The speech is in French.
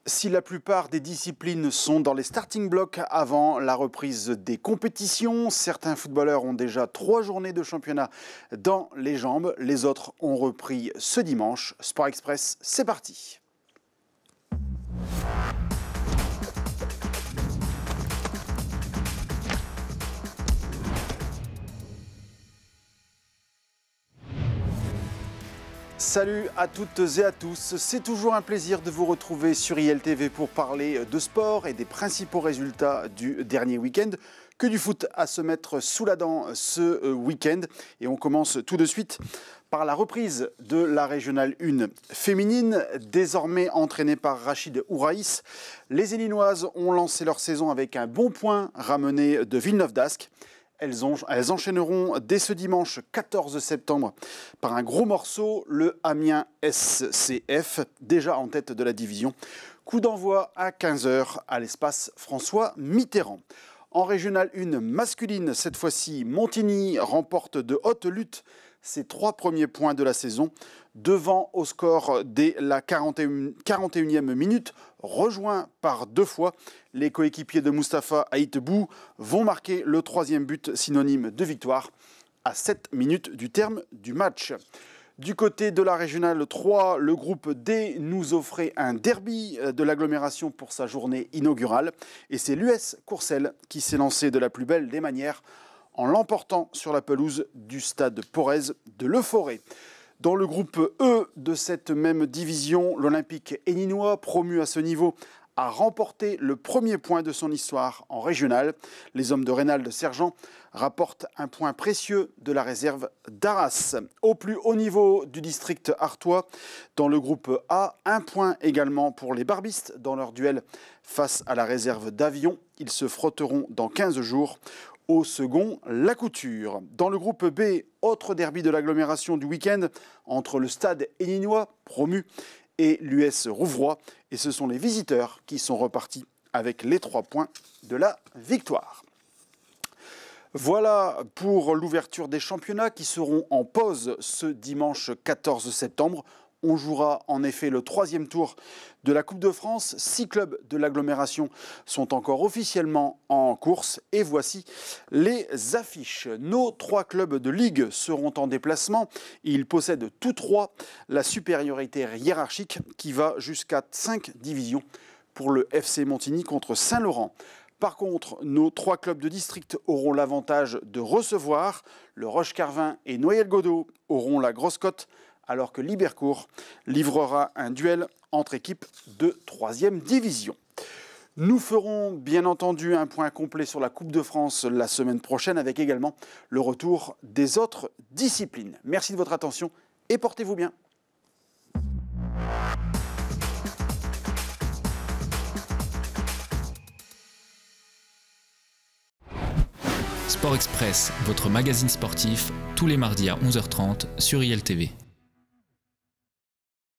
Si la plupart des disciplines sont dans les starting blocks avant la reprise des compétitions, certains footballeurs ont déjà 3 journées de championnat dans les jambes. Les autres ont repris ce dimanche. Sport Express, c'est parti. Salut à toutes et à tous, c'est toujours un plaisir de vous retrouver sur ILTV pour parler de sport et des principaux résultats du dernier week-end. Que du foot à se mettre sous la dent ce week-end. Et on commence tout de suite par la reprise de la Régionale 1 féminine, désormais entraînée par Rachid Ouraïs. Les Élinoises ont lancé leur saison avec un bon point ramené de Villeneuve d'Ascq. Elles enchaîneront dès ce dimanche 14 septembre par un gros morceau, le Amiens SCF, déjà en tête de la division. Coup d'envoi à 15 h à l'espace François Mitterrand. En Régionale 1 masculine, cette fois-ci, Montigny remporte de haute lutte ses 3 premiers points de la saison, devant au score dès la 41e minute, rejoint par 2 fois. Les coéquipiers de Mustapha Aïtebou vont marquer le 3e but synonyme de victoire à 7 minutes du terme du match. Du côté de la Régionale 3, le groupe D nous offrait un derby de l'agglomération pour sa journée inaugurale. Et c'est l'US Courcelles qui s'est lancé de la plus belle des manières en l'emportant sur la pelouse du stade Porez de Leforêt. Dans le groupe E de cette même division, l'Olympique héninois, promu à ce niveau, a remporté le premier point de son histoire en régional. Les hommes de Reynald Sergent rapportent un point précieux de la réserve d'Arras. Au plus haut niveau du district artois, dans le groupe A, un point également pour les barbistes dans leur duel face à la réserve d'Avion. Ils se frotteront dans 15 jours. Au second, la Couture. Dans le groupe B, autre derby de l'agglomération du week-end entre le stade héninois, promu, et l'US Rouvroy. Et ce sont les visiteurs qui sont repartis avec les 3 points de la victoire. Voilà pour l'ouverture des championnats qui seront en pause ce dimanche 14 septembre. On jouera en effet le 3e tour de la Coupe de France. 6 clubs de l'agglomération sont encore officiellement en course. Et voici les affiches. Nos 3 clubs de Ligue seront en déplacement. Ils possèdent tous 3 la supériorité hiérarchique qui va jusqu'à 5 divisions pour le FC Montigny contre Saint-Laurent. Par contre, nos 3 clubs de district auront l'avantage de recevoir. Le Roche-Carvin et Noyelles-Godault auront la grosse cote, alors que Libercourt livrera un duel entre équipes de 3e division. Nous ferons bien entendu un point complet sur la Coupe de France la semaine prochaine, avec également le retour des autres disciplines. Merci de votre attention et portez-vous bien. Sport Express, votre magazine sportif, tous les mardis à 11 h 30 sur ILTV.